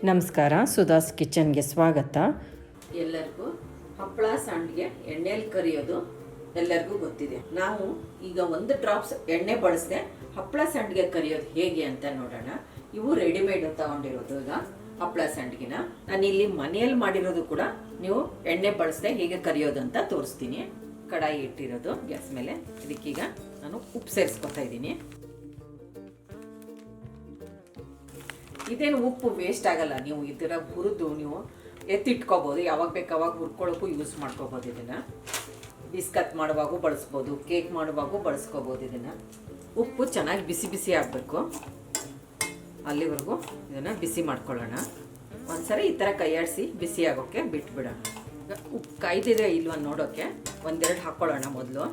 ನಮಸ್ಕಾರ, ಸುಧಾಸ್ ಕಿಚನ್ಗೆ ಸ್ವಾಗತ. ಎಲ್ಲರಿಗೂ ಹಪ್ಪಳ ಸಂಡಿಗೆ ಎಣ್ಣೆಯಲ್ಲಿ ಕರಿಯೋದು ಎಲ್ಲರಿಗೂ ಗೊತ್ತಿದೆ. ನಾವು ಈಗ ಒಂದು ಡ್ರಾಪ್ಸ್ ಎಣ್ಣೆ ಬಳಸದೆ ಹಪ್ಪಳ ಸಂಡಿಗೆ ಕರಿಯೋದು ಹೇಗೆ ಅಂತ ನೋಡೋಣ. ಇವು ರೆಡಿಮೇಡ್ ತಗೊಂಡಿರೋದು. ಈಗ ಹಪ್ಪಳ ಸಂಡಿಗೆನ ನಾನು ಇಲ್ಲಿ ಮನೆಯಲ್ಲಿ ಮಾಡಿರೋದು ಕೂಡ ನೀವು ಎಣ್ಣೆ ಬಳಸದೆ ಹೇಗೆ ಕರಿಯೋದು ಅಂತ ತೋರಿಸ್ತೀನಿ. ಕಡಾಯಿ ಇಟ್ಟಿರೋದು ಗ್ಯಾಸ್ ಮೇಲೆ. ಇದಕ್ಕೀಗ ನಾನು ಉಪ್ಪು ಸೇರಿಸ್ಕೊತಾ ಇದ್ದೀನಿ. ಇದೇನು ಉಪ್ಪು ವೇಸ್ಟ್ ಆಗಲ್ಲ. ನೀವು ಈ ಥರ ಹುರಿದು ನೀವು ಎತ್ತಿಟ್ಕೋಬೋದು. ಯಾವಾಗ ಬೇಕು ಅವಾಗ ಹುರ್ಕೊಳ್ಳೋಕ್ಕೂ ಯೂಸ್ ಮಾಡ್ಕೋಬೋದು. ಇದನ್ನು ಬಿಸ್ಕತ್ ಮಾಡುವಾಗೂ ಬಳಸ್ಬೋದು, ಕೇಕ್ ಮಾಡುವಾಗೂ ಬಳಸ್ಕೋಬೋದು. ಇದನ್ನು ಉಪ್ಪು ಚೆನ್ನಾಗಿ ಬಿಸಿ ಬಿಸಿ ಆಗಬೇಕು. ಅಲ್ಲಿವರೆಗೂ ಇದನ್ನು ಬಿಸಿ ಮಾಡ್ಕೊಳ್ಳೋಣ. ಒಂದ್ಸರಿ ಈ ಥರ ಕೈಯಾಡಿಸಿ ಬಿಸಿ ಆಗೋಕ್ಕೆ ಬಿಟ್ಬಿಡೋಣ. ಉಪ್ಪು ಕಾಯ್ದಿದೆ ಇಲ್ವ ನೋಡೋಕ್ಕೆ ಒಂದೆರಡು ಹಾಕ್ಕೊಳ್ಳೋಣ ಮೊದಲು.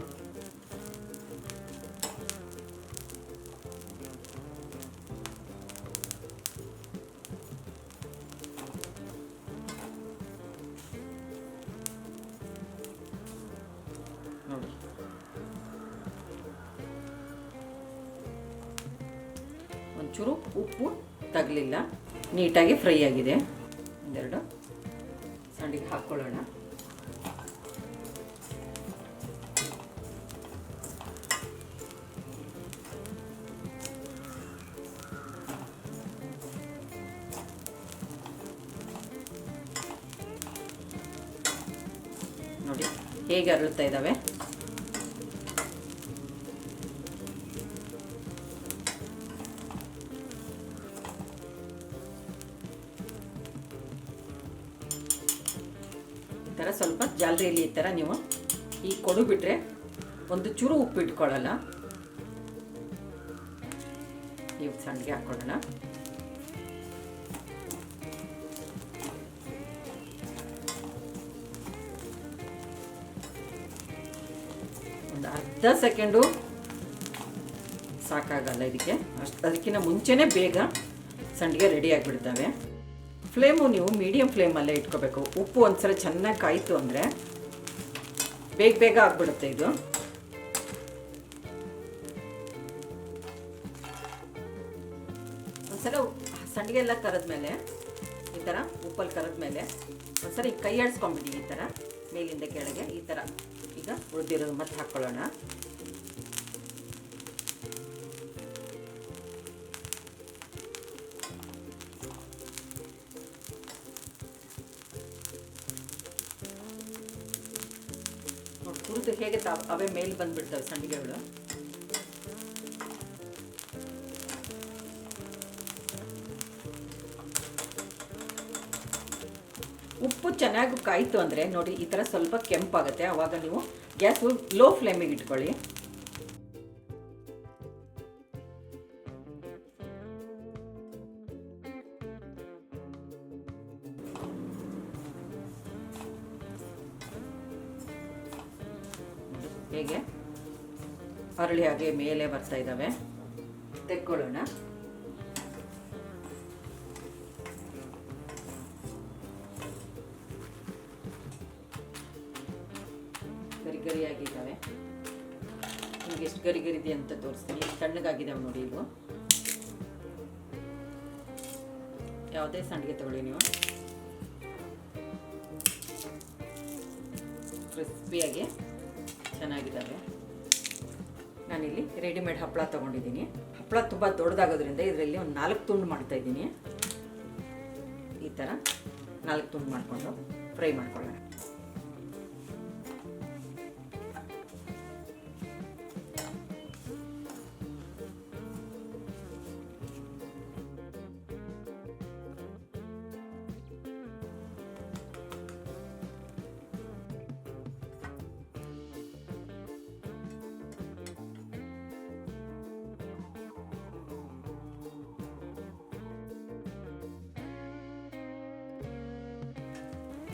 ನೋಡಿ, ಒಂಚೂರು ಉಪ್ಪು ತಗಲಿಲ್ಲ, ನೀಟಾಗಿ ಫ್ರೈ ಆಗಿದೆ. ಒಂದೆರಡು ಸಂಡಿಗೆ ಹಾಕ್ಕೊಳ್ಳೋಣ. ನೋಡಿ ಹೇಗೆ ಅರಳುತ್ತಾ ಇದ್ದಾವೆ. ಈ ಥರ ಸ್ವಲ್ಪ ಜಾಲರಿಯಲ್ಲಿ ಈ ಥರ ನೀವು ಈ ಕೊಡು ಬಿಟ್ರೆ ಒಂದು ಚೂರು ಉಪ್ಪು ಇಟ್ಕೊಳ್ಳಲ್ಲ. ನೀವು ಸಂಡಿಗೆ ಹಾಕ್ಕೊಳ್ಳೋಣ. ಒಂದು ಅರ್ಧ ಸೆಕೆಂಡು ಸಾಕಾಗಲ್ಲ ಇದಕ್ಕೆ. ಅದಕ್ಕಿಂತ ಮುಂಚೆನೇ ಬೇಗ ಸಂಡಿಗೆ ರೆಡಿ ಆಗಿಬಿಡ್ತವೆ. ಫ್ಲೇಮು ನೀವು ಮೀಡಿಯಮ್ ಫ್ಲೇಮಲ್ಲೇ ಇಟ್ಕೋಬೇಕು. ಉಪ್ಪು ಒಂದ್ಸಲ ಚೆನ್ನಾಗಿ ಕಾಯಿತು ಅಂದರೆ ಬೇಗ ಬೇಗ ಆಗಿಬಿಡುತ್ತೆ ಇದು. ಒಂದ್ಸಲ ಸಂಡಿಗೆ ಎಲ್ಲ ಕರೆದ್ಮೇಲೆ ಈ ಥರ ಉಪ್ಪಲ್ಲಿ ಕರೆದ್ಮೇಲೆ ಒಂದ್ಸಲ ಕೈ ಆಡಿಸ್ಕೊಂಬಿಡಿ. ಈ ಥರ ಮೇಲಿಂದ ಕೆಳಗೆ ಈ ಥರ. ಈಗ ಉಳಿದಿರೋದು ಮತ್ತೆ ಹಾಕ್ಕೊಳ್ಳೋಣ. ಹುರಿದು ಹೇಗೆ ಅವೇ ಮೇಲೆ ಬಂದ್ಬಿಡ್ತವೆ ಸಂಡಿಗೆಗಳು. ಉಪ್ಪು ಚೆನ್ನಾಗಿ ಕಾಯಿತು ಅಂದರೆ ನೋಡಿ ಈ ಥರ ಸ್ವಲ್ಪ ಕೆಂಪಾಗುತ್ತೆ. ಆವಾಗ ನೀವು ಗ್ಯಾಸು ಲೋ ಫ್ಲೇಮಿಗೆ ಇಟ್ಕೊಳ್ಳಿ. ಹೇಗೆ ಅರಳಿ ಹಾಗೆ ಮೇಲೆ ಬರ್ತಾ ಇದ್ದಾವೆ. ತೆಕ್ಕೊಳ್ಳೋಣ. ಗರಿ ಗರಿಯಾಗಿದ್ದಾವೆ. ನಿಮ್ಗೆ ಎಷ್ಟು ಗರಿ ಗರಿದೆ ಅಂತ ತೋರಿಸ್ತೀನಿ. ತಣ್ಣಗಾಗಿದ್ದಾವೆ ನೋಡಿ ಇವು. ಯಾವುದೇ ಸಂಡಿಗೆ ತಗೊಳ್ಳಿ ನೀವು, ಕ್ರಿಸ್ಪಿಯಾಗಿ ಚೆನ್ನಾಗಿದ್ದಾವೆ. ನಾನಿಲ್ಲಿ ರೆಡಿಮೇಡ್ ಹಪ್ಪಳ ತೊಗೊಂಡಿದ್ದೀನಿ. ಹಪ್ಪಳ ತುಂಬ ದೊಡ್ಡದಾಗೋದ್ರಿಂದ ಇದರಲ್ಲಿ ಒಂದು 4 ತುಂಡು ಮಾಡ್ತಾಯಿದ್ದೀನಿ. ಈ ಥರ 4 ತುಂಡು ಮಾಡಿಕೊಂಡು ಫ್ರೈ ಮಾಡ್ಕೊಳ್ಳೋಣ.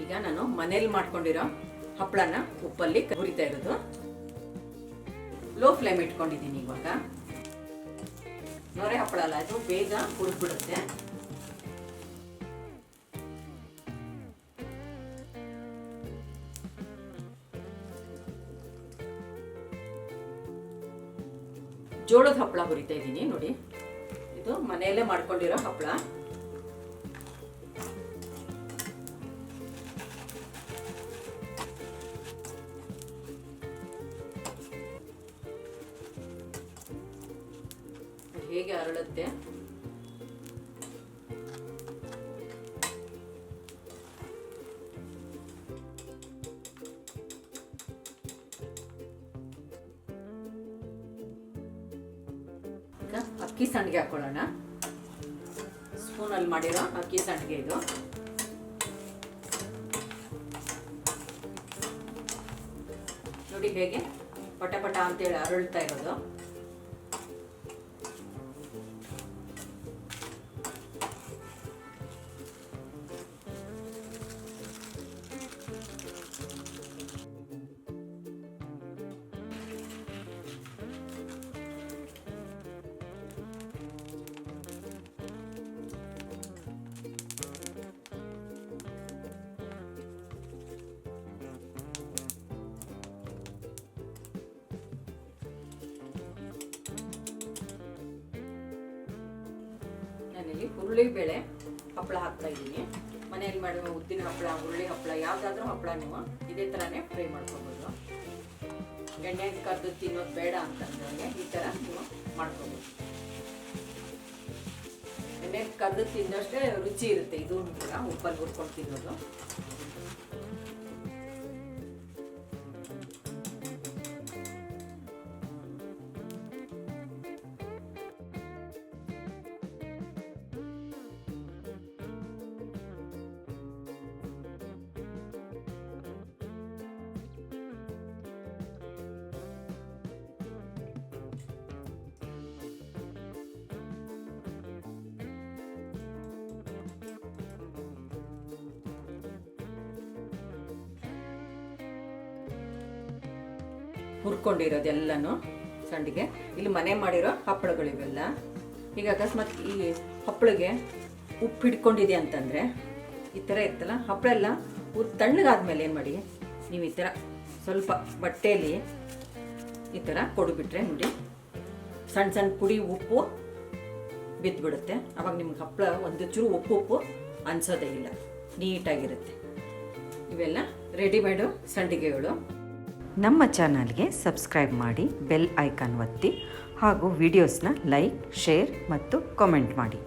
ಈಗ ನಾನು ಮನೇಲಿ ಮಾಡ್ಕೊಂಡಿರೋ ಹಪ್ಪಳನ ಉಪ್ಪಲ್ಲಿ ಹುರಿತಾ ಇರೋದು. ಲೋ ಫ್ಲೇಮ್ ಇಟ್ಕೊಂಡಿದ್ದೀನಿ. ಇವಾಗ ನೊರೆ ಹಪ್ಪಳ ಅಲ್ಲ, ಅದು ಬೇಗ ಹುರಿದ್ಬಿಡುತ್ತೆ. ಜೋಳದ ಹಪ್ಪಳ ಹುರಿತಾ ಇದ್ದೀನಿ ನೋಡಿ. ಇದು ಮನೆಯಲ್ಲೇ ಮಾಡ್ಕೊಂಡಿರೋ ಹಪ್ಪಳ. ಹೇಗೆ ಅರಳುತ್ತೆ. ಈಗ ಅಕ್ಕಿ ಸಂಡಿಗೆ ಹಾಕೊಳ್ಳೋಣ. ಸ್ಪೂನಲ್ಲಿ ಮಾಡಿರೋ ಅಕ್ಕಿ ಸಂಡಿಗೆ ಇದು. ನೋಡಿ ಹೇಗೆ ಪಟ ಪಟ ಅಂತೇಳಿ ಅರಳ್ತಾ ಇರೋದು. ನಾನಿಲ್ಲಿ ಹುರುಳಿ ಬೇಳೆ ಹಪ್ಪಳ ಹಾಕ್ತಾ ಇದ್ದೀನಿ. ಮನೆಯಲ್ಲಿ ಮಾಡುವ ಉದ್ದಿನ ಹಪ್ಪಳ, ಹುರುಳಿ ಹಪ್ಪಳ, ಯಾವುದಾದ್ರೂ ಹಪ್ಪಳ ನೀವು ಇದೇ ಥರನೇ ಫ್ರೈ ಮಾಡ್ಕೊಬೋದು. ಎಣ್ಣೆ ಕದ್ದು ತಿನ್ನೋದು ಬೇಡ ಅಂತಂದ್ರೆ ಈ ಥರ ನೀವು ಮಾಡ್ಕೊಬೋದು. ಎಣ್ಣೆ ಕದ್ದು ತಿನ್ನೋಷ್ಟೇ ರುಚಿ ಇರುತ್ತೆ. ಇದು ಕೂಡ ಉಪ್ಪಲ್ಲಿ ಹುರ್ಕೊಂಡು ತಿನ್ನೋದು. ಹುರ್ಕೊಂಡಿರೋದೆಲ್ಲನೂ ಸಂಡಿಗೆ. ಇಲ್ಲಿ ಮನೆ ಮಾಡಿರೋ ಹಪ್ಪಳಗಳಿವೆಲ್ಲ. ಈಗ ಅಕಸ್ಮಾತ್ ಈ ಹಪ್ಪಳಿಗೆ ಉಪ್ಪು ಹಿಡ್ಕೊಂಡಿದೆ ಅಂತಂದರೆ ಈ ಥರ ಇರ್ತಲ್ಲ, ಹಪ್ಪಳ ಎಲ್ಲ ತಣ್ಣಗಾದ್ಮೇಲೆ ಏನು ಮಾಡಿ, ನೀವು ಈ ಥರ ಸ್ವಲ್ಪ ಬಟ್ಟೆಯಲ್ಲಿ ಈ ಥರ ಕೊಡುಬಿಟ್ರೆ ನೋಡಿ ಸಣ್ಣ ಸಣ್ಣ ಪುಡಿ ಉಪ್ಪು ಬಿದ್ದುಬಿಡುತ್ತೆ. ಆವಾಗ ನಿಮ್ಗೆ ಹಪ್ಪಳ ಒಂದು ಚೂರು ಉಪ್ಪು ಅನ್ಸೋದೇ ಇಲ್ಲ, ನೀಟಾಗಿರುತ್ತೆ. ಇವೆಲ್ಲ ರೆಡಿಮೇಡು ಸಂಡಿಗೆಗಳು. ನಮ್ಮ ಚಾನಲ್ಗೆ ಸಬ್ಸ್ಕ್ರೈಬ್ ಮಾಡಿ, ಬೆಲ್ ಐಕಾನ್ ಒತ್ತಿ ಹಾಗೂ ವಿಡಿಯೋಸ್ನ ಲೈಕ್, ಶೇರ್ ಮತ್ತು ಕಾಮೆಂಟ್ ಮಾಡಿ.